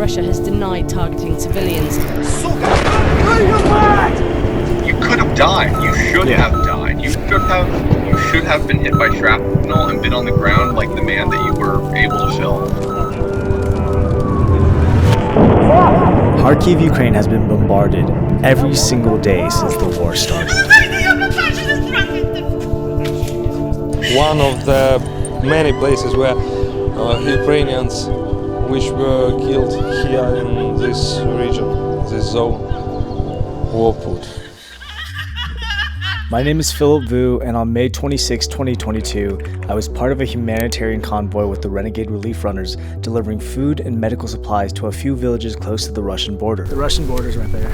Russia has denied targeting civilians. You could have died. You should have died. You should have been hit by shrapnel and been on the ground like the man that you were able to film. Kharkiv, Ukraine has been bombarded every single day since the war started. One of the many places where Ukrainians which were killed here in this region, this zone, were put. My name is Philip Vu, and on May 26, 2022, I was part of a humanitarian convoy with the Renegade Relief Runners, delivering food and medical supplies to a few villages close to the Russian border. The Russian border's right there.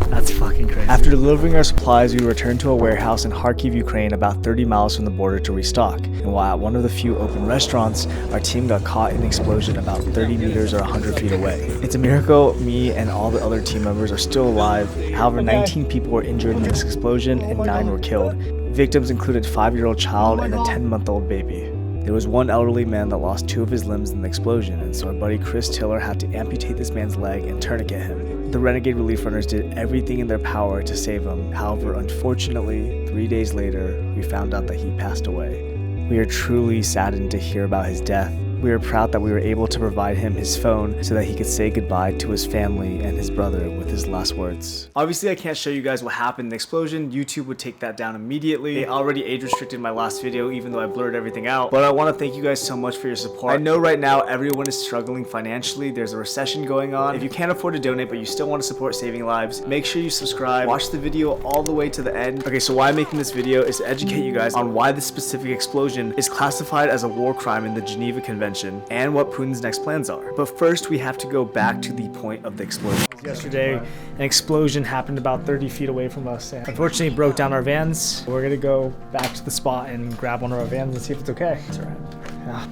That's fucking crazy. After delivering our supplies, we returned to a warehouse in Kharkiv, Ukraine, about 30 miles from the border to restock. And while at one of the few open restaurants, our team got caught in an explosion about 30 meters or 100 feet away. It's a miracle me and all the other team members are still alive. However, 19 people were injured in this explosion and 9 were killed. Victims included a 5-year-old child and a 10-month-old baby. There was one elderly man that lost 2 of his limbs in the explosion, and so our buddy Chris Tiller had to amputate this man's leg and tourniquet him. The Renegade Relief Runners did everything in their power to save him. However, unfortunately, 3 days later, we found out that he passed away. We are truly saddened to hear about his death. We are proud that we were able to provide him his phone so that he could say goodbye to his family and his brother with his last words. Obviously, I can't show you guys what happened in the explosion. YouTube would take that down immediately. They already age restricted my last video, even though I blurred everything out. But I want to thank you guys so much for your support. I know right now everyone is struggling financially. There's a recession going on. If you can't afford to donate, but you still want to support saving lives, make sure you subscribe. Watch the video all the way to the end. Okay, so why I'm making this video is to educate you guys on why this specific explosion is classified as a war crime in the Geneva Convention, and what Putin's next plans are. But first, we have to go back to the point of the explosion. Yesterday, an explosion happened about 30 feet away from us, and unfortunately it broke down our vans. We're gonna go back to the spot and grab one of our vans and see if it's okay. It's alright. Yeah.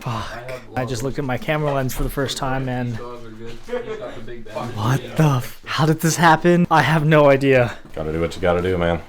Fuck. I just looked at my camera lens for the first time, and what the how did this happen? I have no idea. Gotta do what you gotta do, man.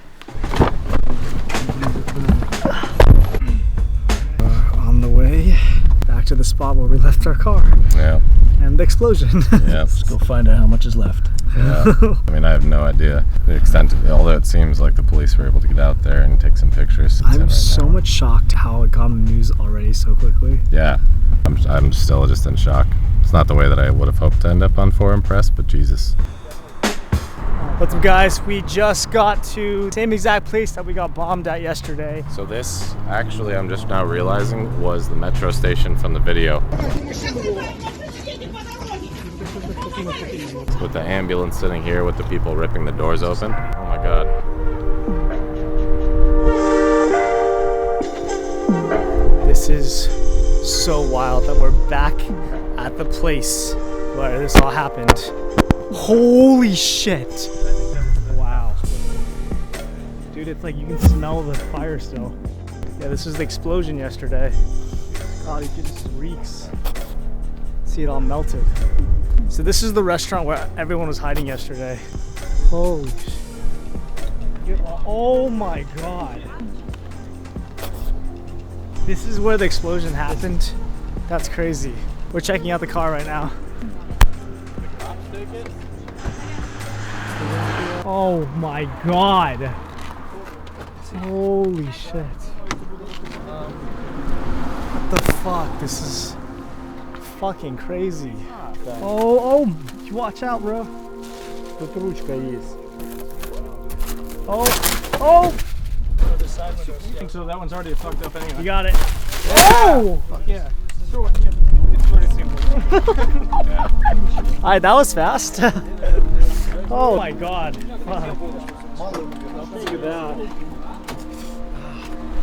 To the spot where we left our car. Yeah. And the explosion. Yeah. Let's go find out how much is left. Yeah. I mean, I have no idea the extent of it, although it seems like the police were able to get out there and take some pictures. I'm so much shocked how it got on the news already so quickly. Yeah. I'm still just in shock. It's not the way that I would have hoped to end up on Foreign Press, but Jesus. What's up, guys? We just got to the same exact place that we got bombed at yesterday. So this, actually, I'm just now realizing, was the metro station from the video. With the ambulance sitting here with the people ripping the doors open. Oh my God. This is so wild that we're back at the place where this all happened. Holy shit. Wow. Dude, it's like you can smell the fire still. Yeah, this was the explosion yesterday. God, it just reeks. See it all melted. So this is the restaurant where everyone was hiding yesterday. Holy shit. Oh my God. This is where the explosion happened. That's crazy. We're checking out the car right now. Oh my God. Holy shit. What the fuck? This is fucking crazy. Oh, you watch out, bro. Oh. So that one's already fucked up anyway. You got it. Oh! Fuck yeah. Alright, that was fast. Oh my God. Wow. Look at that.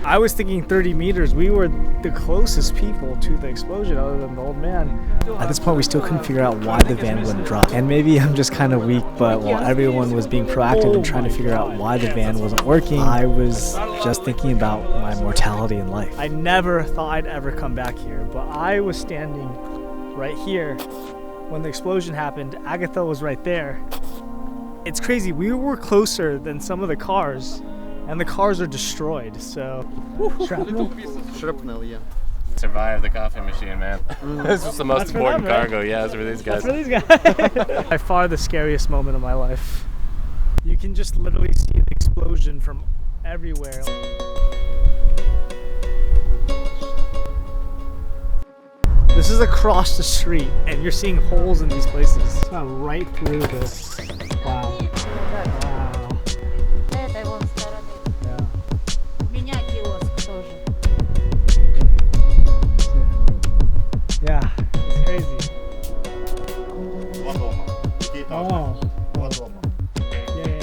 I was thinking 30 meters. We were the closest people to the explosion other than the old man. At this point, we still couldn't figure out why the van wouldn't drop. And maybe I'm just kind of weak, but while everyone was being proactive and trying to figure out why the van wasn't working, I was just thinking about my mortality in life. I never thought I'd ever come back here, but I was standing right here when the explosion happened. Agatha was right there. It's crazy. We were closer than some of the cars, and the cars are destroyed. So, shrapnel? Shrapnel, yeah. survive the coffee machine, man. This is the most important cargo. Yeah, it's for these guys. That's for these guys. By far the scariest moment of my life. You can just literally see the explosion from everywhere. This is across the street, and you're seeing holes in these places. It's gone right through this. Wow. Wow. Yeah, it's crazy. Oh. Yeah.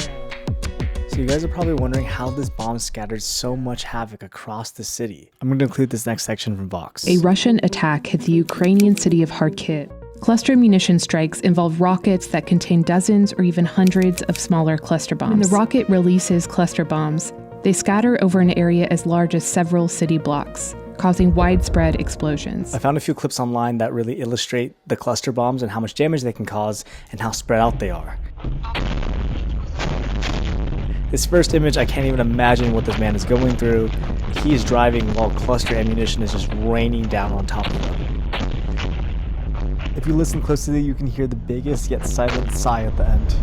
So you guys are probably wondering how this bomb scattered so much havoc across the city. I'm going to include this next section from Vox. A Russian attack hit the Ukrainian city of Kharkiv. Cluster munition strikes involve rockets that contain dozens or even hundreds of smaller cluster bombs. When the rocket releases cluster bombs, they scatter over an area as large as several city blocks, causing widespread explosions. I found a few clips online that really illustrate the cluster bombs and how much damage they can cause and how spread out they are. This first image, I can't even imagine what this man is going through. He is driving while cluster ammunition is just raining down on top of him. If you listen closely, you can hear the biggest yet silent sigh at the end.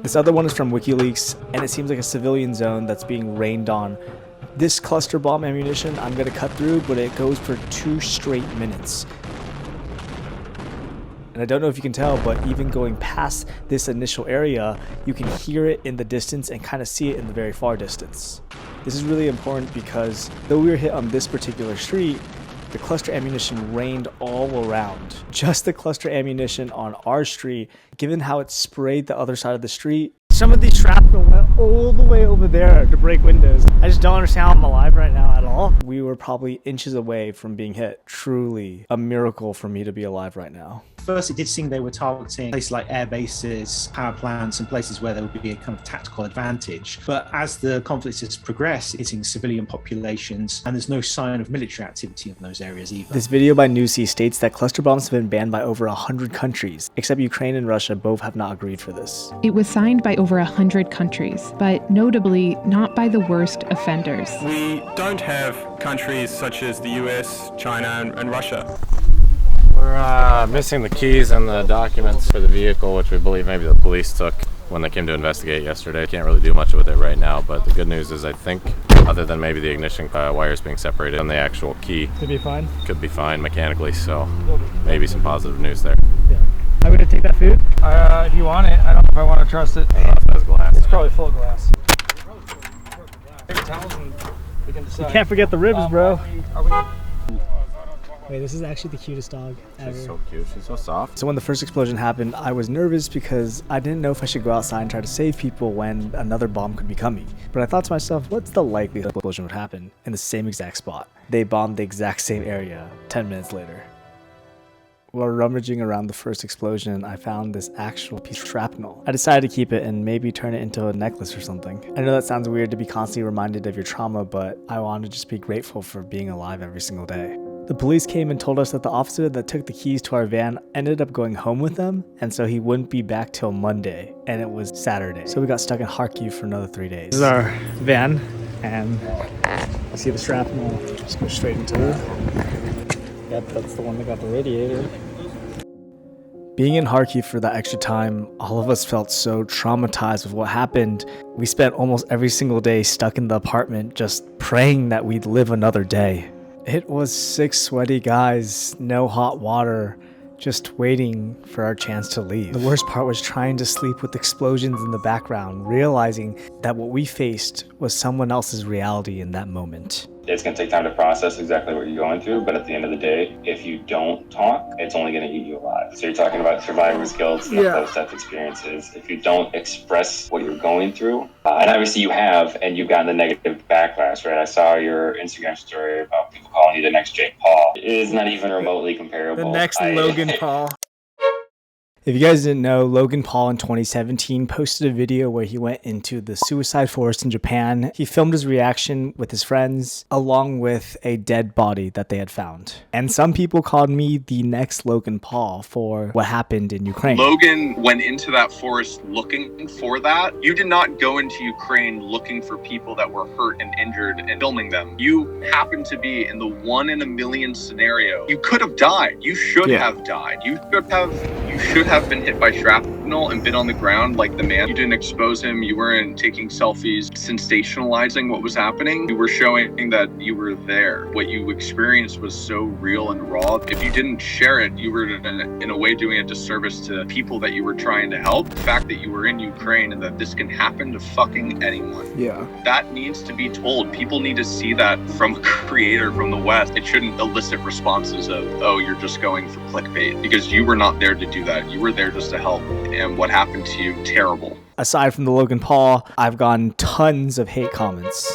This other one is from WikiLeaks, and it seems like a civilian zone that's being rained on. This cluster bomb ammunition I'm going to cut through, but it goes for 2 straight minutes. And I don't know if you can tell, but even going past this initial area, you can hear it in the distance and kind of see it in the very far distance. This is really important because though we were hit on this particular street, the cluster ammunition rained all around. Just the cluster ammunition on our street, given how it sprayed the other side of the street, some of these shrapnel went all the way over there to break windows. I just don't understand how I'm alive right now at all. We were probably inches away from being hit. Truly a miracle for me to be alive right now. First, it did seem they were targeting places like air bases, power plants, and places where there would be a kind of tactical advantage. But as the conflict has progressed, it's hitting civilian populations, and there's no sign of military activity in those areas either. This video by Newsy states that cluster bombs have been banned by over 100 countries, except Ukraine and Russia both have not agreed for this. It was signed by over 100 countries, but notably not by the worst offenders. We don't have countries such as the US, China, and Russia. We're missing the keys and the documents for the vehicle, which we believe maybe the police took when they came to investigate yesterday. Can't really do much with it right now, but the good news is I think, other than maybe the ignition wires being separated and the actual key, Could be fine? Could be fine mechanically, so maybe some positive news there. Yeah. I'm gonna take that food? If you want it, I don't know if I want to trust it. I don't know if it has glass. It's probably full of glass. Take towels and we can decide. You can't forget the ribs, bro. Are we Wait, this is actually the cutest dog ever. She's so cute. She's so soft. So when the first explosion happened, I was nervous because I didn't know if I should go outside and try to save people when another bomb could be coming. But I thought to myself, what's the likelihood an explosion would happen in the same exact spot? They bombed the exact same area 10 minutes later. While rummaging around the first explosion, I found this actual piece of shrapnel. I decided to keep it and maybe turn it into a necklace or something. I know that sounds weird to be constantly reminded of your trauma, but I wanted to just be grateful for being alive every single day. The police came and told us that the officer that took the keys to our van ended up going home with them, and so he wouldn't be back till Monday, and it was Saturday. So we got stuck in Kharkiv for another 3 days. This is our van, and I see the shrapnel just go straight into it. Yep, that's the one that got the radiator. Being in Kharkiv for that extra time, all of us felt so traumatized with what happened. We spent almost every single day stuck in the apartment just praying that we'd live another day. It was 6 sweaty guys, no hot water, just waiting for our chance to leave. The worst part was trying to sleep with explosions in the background, realizing that what we faced was someone else's reality in that moment. It's going to take time to process exactly what you're going through, but at the end of the day, if you don't talk, it's only going to eat you alive. So you're talking about survivor's guilt and post-death experiences. If you don't express what you're going through, and obviously you have, and you've gotten the negative backlash, right? I saw your Instagram story about people calling you the next Jake Paul. It is not even remotely comparable. The next Logan Paul. If you guys didn't know, Logan Paul in 2017 posted a video where he went into the suicide forest in Japan. He filmed his reaction with his friends, along with a dead body that they had found. And some people called me the next Logan Paul for what happened in Ukraine. Logan went into that forest looking for that. You did not go into Ukraine looking for people that were hurt and injured and filming them. You happened to be in the 1 in a million scenario. You could have died. You should have died. You should have been hit by shrapnel and been on the ground like the man. You didn't expose him. You weren't taking selfies, sensationalizing what was happening. You were showing that you were there. What you experienced was so real and raw. If you didn't share it, you were in a way doing a disservice to people that you were trying to help. The fact that you were in Ukraine and that this can happen to fucking anyone. Yeah. That needs to be told. People need to see that from a creator from the West. It shouldn't elicit responses of, oh, you're just going for clickbait, because you were not there to do that. You were there just to help. And what happened to you, terrible. Aside from the Logan Paul, I've gotten tons of hate comments.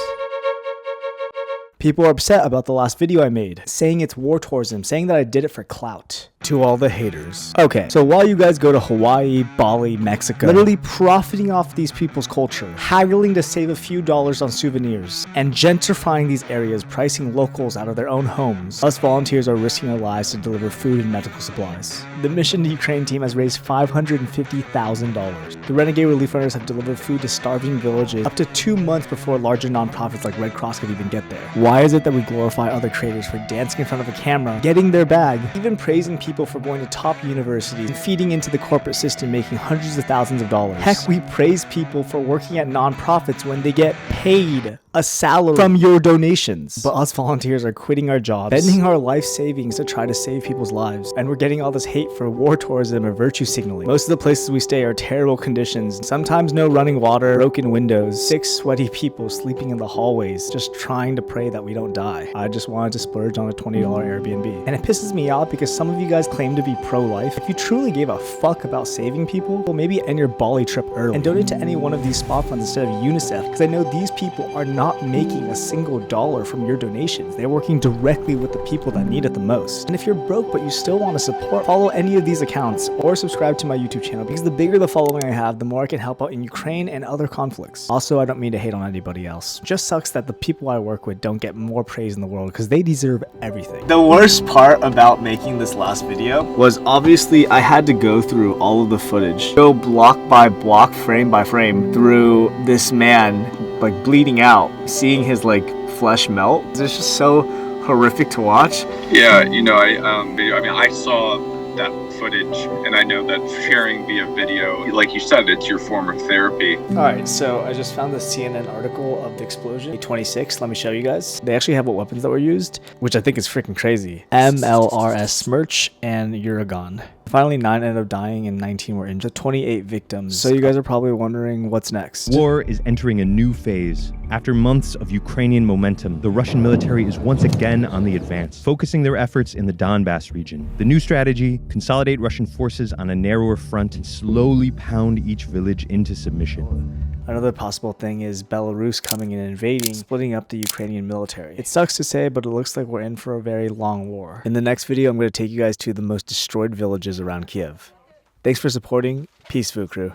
People are upset about the last video I made, saying it's war tourism, saying that I did it for clout. To all the haters. Okay, so while you guys go to Hawaii, Bali, Mexico, literally profiting off these people's culture, haggling to save a few dollars on souvenirs, and gentrifying these areas, pricing locals out of their own homes, us volunteers are risking our lives to deliver food and medical supplies. The Mission to Ukraine team has raised $550,000. The Renegade Relief Runners have delivered food to starving villages up to 2 months before larger nonprofits like Red Cross could even get there. Why is it that we glorify other creators for dancing in front of a camera, getting their bag, even praising people for going to top universities and feeding into the corporate system, making hundreds of thousands of dollars? Heck, we praise people for working at nonprofits when they get paid a salary from your donations. But us volunteers are quitting our jobs, spending our life savings to try to save people's lives, and we're getting all this hate for war tourism or virtue signaling. Most of the places we stay are terrible conditions, sometimes no running water, broken windows, 6 sweaty people sleeping in the hallways, just trying to pray that we don't die. I just wanted to splurge on a $20 Airbnb. And it pisses me off because some of you guys claim to be pro-life. If you truly gave a fuck about saving people, well, maybe end your Bali trip early and donate to any one of these spa funds instead of UNICEF, because I know these people are not making a single dollar from your donations. They're working directly with the people that need it the most. And if you're broke but you still want to support, follow any of these accounts or subscribe to my YouTube channel, because the bigger the following I have, the more I can help out in Ukraine and other conflicts. Also, I don't mean to hate on anybody else. Just sucks that the people I work with don't get more praise in the world, because they deserve everything. The worst part about making this last video was obviously I had to go through all of the footage, go block by block, frame by frame through this man like bleeding out, seeing his like flesh melt. It's just so horrific to watch. Yeah, you know, I saw that footage, and I know that sharing via video, like you said, it's your form of therapy. Alright, so I just found the CNN article of the explosion. 26, let me show you guys. They actually have what weapons that were used, which I think is freaking crazy. MLRS Smerch and Uragan. Finally, 9 ended up dying and 19 were injured. 28 victims. So you guys are probably wondering what's next. War is entering a new phase. After months of Ukrainian momentum, the Russian military is once again on the advance, focusing their efforts in the Donbass region. The new strategy: consolidate Russian forces on a narrower front and slowly pound each village into submission. Another possible thing is Belarus coming in and invading, splitting up the Ukrainian military. It sucks to say, but it looks like we're in for a very long war. In the next video, I'm going to take you guys to the most destroyed villages around Kiev. Thanks for supporting. Peace, Vu Crew.